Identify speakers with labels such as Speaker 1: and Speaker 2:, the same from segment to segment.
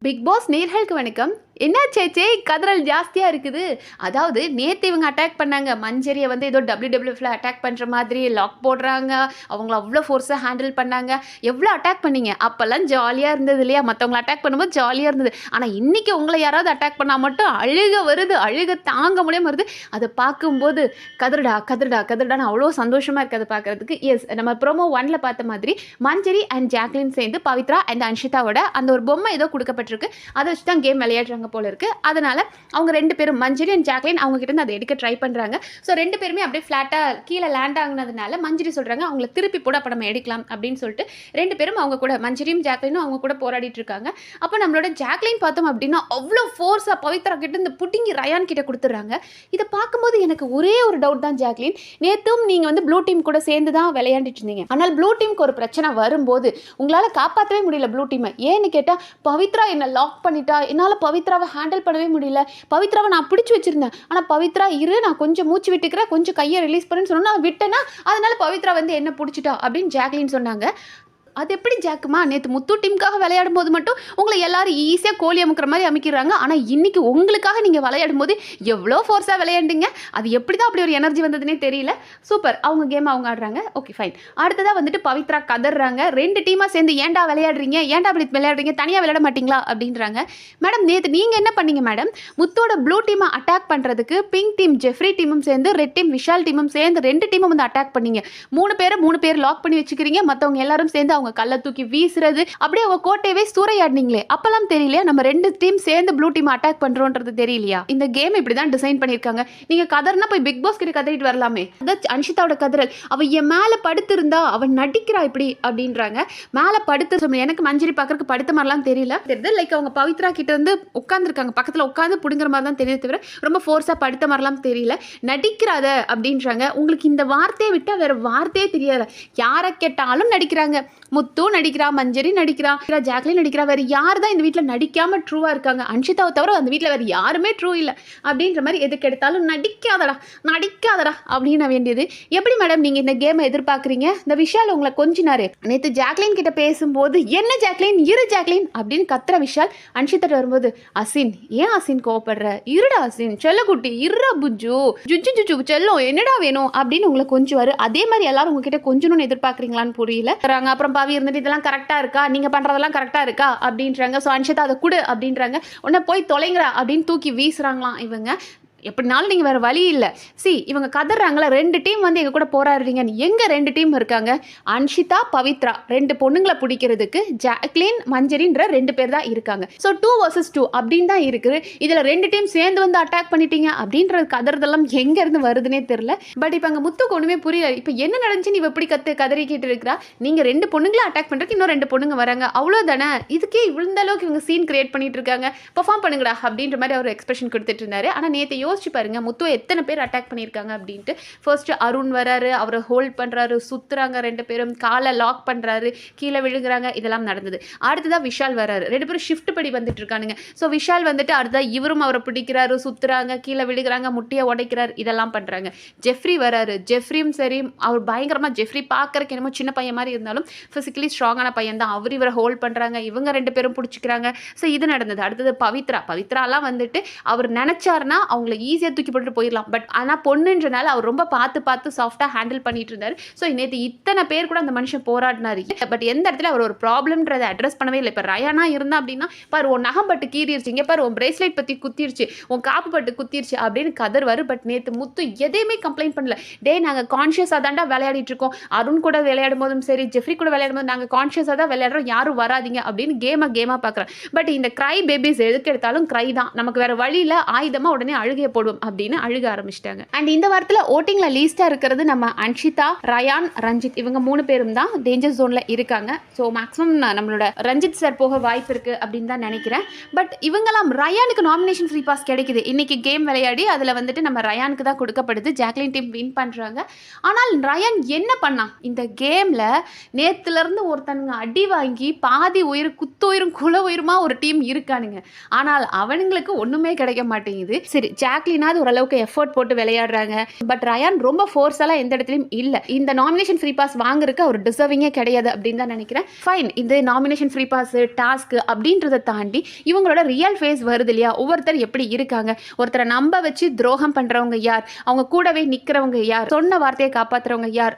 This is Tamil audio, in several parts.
Speaker 1: பிக் பாஸ் நேர்களுக்கு வணக்கம். என்ன சேச்சே கதறல் ஜாஸ்தியாக இருக்குது. அதாவது நேற்று இவங்க அட்டாக் பண்ணாங்க மஞ்சரியை வந்து ஏதோ WWFல அட்டாக் பண்ணுற மாதிரி லாக் போடுறாங்க. அவங்கள அவ்வளோ ஃபோர்ஸாக ஹேண்டில் பண்ணாங்க. எவ்வளோ அட்டாக் பண்ணீங்க அப்போல்லாம் ஜாலியாக இருந்தது இல்லையா? மற்றவங்களை அட்டாக் பண்ணும்போது ஜாலியாக இருந்தது. ஆனால் இன்றைக்கி உங்களை யாராவது அட்டாக் பண்ணால் மட்டும் அழுக வருது, அழுக தாங்க முடியாமல் வருது. அதை பார்க்கும்போது கதறடா கதறடா கதறடான்னு அவ்வளோ சந்தோஷமாக இருக்குது அதை பார்க்குறதுக்கு. எஸ், நம்ம ப்ரோமோ 1ல் பார்த்த மாதிரி மஞ்சரி அண்ட் ஜாக்லின் சேர்ந்து பவித்ரா அண்ட் அன்ஷிதாவோட அந்த ஒரு பொம்மை ஏதோ கொடுக்கப்பட்டிருக்கு. அதை வச்சு தான் கேம் விளையாடுறாங்க போல இருக்கு. அதனால அவங்க ரெண்டு பேரும் மஞ்சரி அண்ட் ஜாக்லின் அவங்க கிட்ட இருந்து அதை எடுக்க ட்ரை பண்றாங்க. ஸோ ரெண்டு பேருமே அப்படியே ஃபிளாட்டா கீழே லேண்ட் ஆகுனதுனால மஞ்சரி சொல்றாங்க அவங்கள திருப்பி போட அப்போ நம்ம எடுக்கலாம் அப்படின்னு சொல்லிட்டு ரெண்டு பேரும் அவங்க கூட மஞ்சரியும் ஜாக்லினும் அவங்க கூட போராடிட்டு இருக்காங்க. அப்போ நம்மளோட ஜாக்லின் பார்த்தோம் அப்படின்னா அவ்வளோ ஃபோர்ஸா பவித்ரா கிட்ட இந்த புட்டிங்கி ரயான் கிட்ட கொடுத்துட்றாங்க. இதை பார்க்கும்போது எனக்கு ஒரே ஒரு டவுட் தான் ஜாக்லின், நேற்றும் நீங்க வந்து ப்ளூ டீம் கூட சேர்ந்து தான் விளையாண்டுட்டு இருந்தீங்க. ஆனால் ப்ளூ டீமுக்கு ஒரு பிரச்சனை வரும்போது உங்களால் காப்பாற்றவே முடியல ப்ளூ டீமை. ஏன்னு கேட்டால் பவித்ரா என்ன லாக் பண்ணிட்டா, என்னால் பவித்ராவை ஹேண்டில் பண்ணவே முடியல. பவித்ராவை நான் பிடிச்சி வச்சிருந்தேன். ஆனால் பவித்ரா இரு நான் கொஞ்சம் மூச்சு விட்டுக்கிறேன், கொஞ்சம் கையை ரிலீஸ் பண்ணுன்னு சொன்னா நான் விட்டேன்னா அதனால பவித்ரா வந்து என்ன பிடிச்சிட்டா அப்படின்னு ஜாக்லின் சொன்னாங்க. அது எப்படி ஜாக்குமா, நேற்று முத்து டீமுக்காக விளையாடும் போது மட்டும் உங்களை எல்லாரும் ஈஸியாக கோழி அமுக்கிற மாதிரி அமைக்கிறாங்க. ஆனால் இன்னைக்கு உங்களுக்காக நீங்கள் விளையாடும் போது எவ்வளோ ஃபோர்ஸாக விளையாண்டிங்க. அது எப்படி தான் அப்படி ஒரு எனர்ஜி வந்ததுன்னே தெரியல. சூப்பர், அவங்க கேம் அவங்க ஆடுறாங்க. Okay fine. அடுத்ததாக வந்துட்டு பவித்ரா கதறாங்க. ரெண்டு டீமாக சேர்ந்து ஏன்டா விளையாடுறீங்க, ஏன்டா அப்படி விளையாடுறீங்க, தனியாக விளையாட மாட்டீங்களா அப்படின்றாங்க. மேடம் நேற்று நீங்கள் என்ன பண்ணீங்க மேடம், முத்தோட ப்ளூ டீமை அட்டாக் பண்ணுறதுக்கு பிங்க் டீம் ஜெஃப்ரி டீமும் சேர்ந்து ரெட் டீம் விஷால் டீமும் சேர்ந்து ரெண்டு டீமும் வந்து அட்டாக் பண்ணீங்க. மூணு பேர் லாக் பண்ணி வச்சுக்கிறீங்க. மற்றவங்க எல்லாரும் சேர்ந்து அவங்க கல்ல தூக்கி வீசுறது, அப்படியே அவங்க கோட்டையவே சூறையாடினீங்களே. அப்பெல்லாம் தெரியலையா நம்ம ரெண்டு டீம் சேர்ந்து ப்ளூ டீம் அட்டாக் பண்றோம்ன்றது தெரியலையா? இந்த கேம் இப்படிதான் டிசைன் பண்ணிருக்காங்க. நீங்க கதர்னா போய் பிக் பாஸ் கிட்ட கதறிட்டு வரலாமே. அதான் அன்ஷிதாவோட கதறல், அவ என் மேல படுத்திருந்தா அவன் நடிக்கிறா இப்படி அப்படின்றாங்க. மேல படுத்து எனக்கு மஞ்சரி பாக்குறதுக்கு படுத்த மாதிரிலாம் தெரியல. தெரியுது லைக் அவங்க பவித்ரா கிட்ட வந்து உட்காந்துருக்காங்க, பக்கத்துல உட்காந்து புடுங்குற மாதிரி தான் தெரியுது தவிர ரொம்ப ஃபோர்ஸா படுத்த மாதிரிலாம் தெரியல. நடிக்கிறாத அப்படின்றாங்க. உங்களுக்கு இந்த வார்த்தையை விட்டா வேற வார்த்தையே தெரியல. யாரை கேட்டாலும் நடிக்கிறாங்க. முத்து நடிக்கிறா, மஞ்சரி நடிக்கிறா, ஜாக்லின் நடிக்கிறா. வேற யார் தான் இந்த வீட்டில் நடிக்காம ட்ரூவா இருக்காங்க? அன்ஷிதாவை தவிர அந்த வீட்டில் வேற யாருமே ட்ரூ இல்லை அப்படின்ற மாதிரி எதுக்கு எடுத்தாலும் நடிக்காதடா அப்படின்னு வேண்டியது. எப்படி மேடம் நீங்க இந்த கேமை எதிர்பார்க்குறீங்க? இந்த விஷால் உங்களை கொஞ்சினாரு. நேற்று ஜாக்லின் கிட்ட பேசும்போது என்ன ஜாக்லின் இரு ஜாக்லின் அப்படின்னு கத்துற விஷால் அன்ஷிதா வரும்போது அசின் ஏன் அசின் கோவப்படுற, இருடா அசின் செல்லக்குட்டி இருடா புஜ்ஜு ஜுஜு ஜுஜு செல்லம் என்னடா வேணும் அப்படின்னு உங்களை கொஞ்சுவாரு. அதே மாதிரி எல்லாரும் உங்ககிட்ட கொஞ்சணும்னு எதிர்பார்க்குறீங்களான்னு புரியல. அப்புறம் பாவி இருந்துட்டு இதெல்லாம் கரெக்டா இருக்கா, நீங்க பண்றதெல்லாம் கரெக்டா இருக்கா அப்படின்றாங்க. ஸோ அன்ஷிதா அதை கொடு அப்படின்றாங்க. உடனே போய் தொலைங்கடா அப்படின்னு தூக்கி வீசுறாங்களாம் இவங்க. எப்படினாலும் நீங்கள் வேறு வழி இல்லை. இவங்க கதறாங்களா, ரெண்டு டீம் வந்து எங்கள் கூட போராடுறீங்க. எங்கே ரெண்டு டீம் இருக்காங்க? அன்ஷிதா பவித்ரா ரெண்டு பொண்ணுங்களை பிடிக்கிறதுக்கு ஜாக்லின் மஞ்சரின்ற ரெண்டு பேர் தான் இருக்காங்க. ஸோ 2 vs 2 அப்படின்னு தான் இருக்குது. இதில் ரெண்டு டீம் சேர்ந்து வந்து அட்டாக் பண்ணிட்டீங்க அப்படின்ற கதறதெல்லாம் எங்கேருந்து வருதுன்னே தெரில. பட் இப்போ அங்கே முத்துக்கு ஒன்றுமே புரியல. இப்போ என்ன நடந்துச்சு, நீ எப்படி கதறிக்கிட்டு இருக்கிறா? நீங்கள் ரெண்டு பொண்ணுங்களை அட்டாக் பண்ணுறதுக்கு இன்னும் ரெண்டு பொண்ணுங்க வராங்க, அவ்வளோதானே. இதுக்கே இந்த அளவுக்கு இவங்க சீன் கிரியேட் பண்ணிட்டு இருக்காங்க. பெர்ஃபார்ம் பண்ணுங்கடா அப்படின்ற மாதிரி அவர் எக்ஸ்பிரஷன் கொடுத்துட்டு இருந்தாரு. ஆனால் நேற்று யோசிச்சு பாருங்க முத்துவை எத்தனை பேர் அட்டாக் பண்ணியிருக்காங்க அப்படின்ட்டு. ஃபர்ஸ்ட் அருண் வராரு, அவரை ஹோல்ட் பண்றாரு, சுத்துறாங்க, ரெண்டு பேரும் காலை லாக் பண்றாரு, கீழே விழுங்குறாங்க, இதெல்லாம் நடந்தது. அடுத்ததான் விஷால் வராரு, ரெண்டு பேரும் ஷிஃப்ட் படி வந்துட்டு இருக்கானுங்க. ஸோ விஷால் வந்துட்டு அடுத்தா இவரும் அவரை பிடிக்கிறாரு, சுத்துறாங்க, கீழே விழுகிறாங்க, முட்டியை உடைக்கிறாரு, இதெல்லாம் பண்றாங்க. ஜெஃப்ரி வராரு, ஜெஃப்ரியும் சரி அவர் பயங்கரமா, ஜெஃப்ரி பார்க்கறதுக்கு என்னமோ சின்ன பையன் மாதிரி இருந்தாலும் பிசிக்கலி ஸ்ட்ராங்கான பையன் தான். அவர் இவரை ஹோல்ட் பண்றாங்க, இவங்க ரெண்டு பேரும் பிடிச்சிக்கிறாங்க. ஸோ இது நடந்தது. அடுத்தது பவித்ராலாம் வந்துட்டு அவர் நினைச்சாருன்னா அவங்களை ஈஸியாக தூக்கி போட்டு போயிடலாம். பட் ஆனால் பொண்ணுன்றனால அவர் ரொம்ப பார்த்து சாஃப்டாக ஹேண்டில் பண்ணிட்டு இருந்தார். ஸோ நேற்று இத்தனை பேர் கூட அந்த மனுஷன் போராடினாரு. பட் எந்த இடத்துல அவர் ஒரு ப்ராப்ளம்ன்றதை அட்ரஸ் பண்ணவே இல்லை. இப்போ ரயானா இருந்தா அப்படின்னா பாரு உன் நகம் பட்டு கீறிடுச்சிங்க, பாரு உன் பிரேஸ்லெட் பற்றி குத்திருச்சு, உன் காப்பு பட்டு குத்திருச்சு அப்படின்னு கதறுவார். பட் நேற்று முத்து எதையுமே கம்ப்ளைண்ட் பண்ணல. டே நாங்கள் கான்ஷியஸாக தாண்டா விளையாடிட்டு இருக்கோம், அருண் கூட விளையாடும் போதும் சரி ஜெஃப்ரி கூட விளையாடும் போது நாங்கள் கான்ஷியஸாக தான் விளையாடுறோம், யாரும் வராதிங்க அப்படின்னு கேமாக பார்க்குறேன். பட் இந்த கிரை பேபிஸ் எதுக்கு எடுத்தாலும் கிரை தான், நமக்கு வேற வழியில் ஆயுதமாக உடனே அழுகையை போடுவோம் அப்படின்னு அழுக ஆரம்பிச்சிட்டாங்க. அண்ட் இந்த வாரத்தில் ஓட்டிங்ல லீஸ்டா இருக்கிறது நம்ம அன்ஷிதா, ரயான், ரஞ்சித், இவங்க 3 பேரும் தான் டேஞ்சர் ஜோன்ல இருக்காங்க. ஸோ மேக்ஸிமம் நம்மளோட ரஞ்சித் சார் போக வாய்ப்பு இருக்கு அப்படின்னு தான் நினைக்கிறேன். பட் இவங்கெல்லாம் ரயானுக்கு நாமினேஷன் ஃப்ரீ பாஸ் கிடைக்குது. இன்னைக்கு கேம் விளையாடி அதில் வந்துட்டு நம்ம ரயானுக்கு தான் கொடுக்கப்படுது. ஜாக்லின் டீம் வின் பண்றாங்க. ஆனால் ரயான் என்ன பண்ணான் இந்த கேம்ல? நேத்துல இருந்து ஒருத்தனுங்க அடி வாங்கி பாதி உயிர் குத்து உயிரும் குல உயிருமா ஒரு டீம் இருக்கானுங்க. ஆனால் அவனுங்களுக்கு ஒண்ணுமே கிடைக்க மாட்டேங்குது. சரி ஜாக்லினாவது ஓரளவுக்கு எஃபோர்ட் போட்டு விளையாடுறாங்க. பட் ரயான் ரொம்ப ஃபோர்ஸெல்லாம் எந்த இடத்துலையும் இல்லை. இந்த நாமினேஷன் ஃப்ரீ பாஸ் வாங்குறதுக்கு அவர் டிசர்விங்கே கிடையாது அப்படின்னு தான் நினைக்கிறேன். ஃபைன், இந்த நாமினேஷன் ஃப்ரீ பாஸ் டாஸ்க் அப்படின்றத தாண்டி இவங்களோட ரியல் ஃபேஸ் வருது இல்லையா, ஒவ்வொருத்தர் எப்படி இருக்காங்க, ஒருத்தரை நம்ப வச்சு துரோகம் பண்ணுறவங்க யார், அவங்க கூடவே நிற்கிறவங்க யார், சொன்ன வார்த்தையை காப்பாற்றுறவங்க யார்,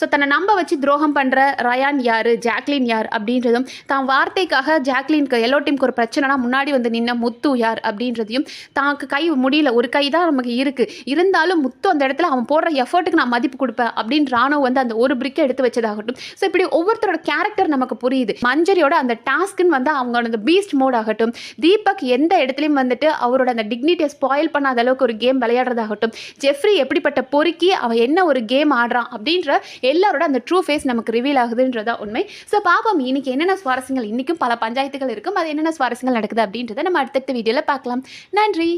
Speaker 1: ஸோ தன்னை நம்ப வச்சு துரோகம் பண்ணுற ரயான் யார், ஜாக்லின் யார் அப்படின்றதும், தான் வார்த்தைக்காக ஜாக்லினுக்கு எல்லோ டீமுக்கு ஒரு பிரச்சனைனா முன்னாடி வந்து நின்ன முத்து யார் அப்படின்றதையும், தாக்கு கை முடியல, ஒரு கை தான் நமக்கு இருக்குது, இருந்தாலும் முத்து அந்த இடத்துல அவன் போடுற எஃபர்ட்டுக்கு நான் மதிப்பு கொடுப்பேன் அப்படின்னு ராணோ வந்து அந்த ஒரு பிரிக்கை எடுத்து வச்சதாகட்டும். ஸோ இப்படி ஒவ்வொருத்தரோட கேரக்டர் நமக்கு புரியுது. மஞ்சரியோட அந்த டாஸ்க்குன்னு வந்து அவங்களோட அந்த பீஸ்ட் மோட் ஆகட்டும், தீபக் எந்த இடத்துலையும் வந்துட்டு அவரோட அந்த டிக்னிட்டியை ஸ்பாயில் பண்ணாத அளவுக்கு ஒரு கேம் விளையாடுறதாகட்டும், ஜெஃப்ரி எப்படிப்பட்ட பொறுக்கி அவன் என்ன ஒரு கேம் ஆடுறான் அப்படின்ற எல்லாரோட அந்த ட்ரூ ஃபேஸ் நமக்கு ரிவீல் ஆகுதுன்றதா உண்மை. ஸோ பாப்போம் இன்னைக்கு என்னென்ன சுவாரஸ்யங்கள், இன்னைக்கும் பல பஞ்சாயத்துகள் இருக்கும், அது என்னென்ன சுவாரஸ்யங்கள் நடக்குது அப்படின்றத நம்ம அடுத்தடுத்த வீடியோவில் பார்க்கலாம். நன்றி.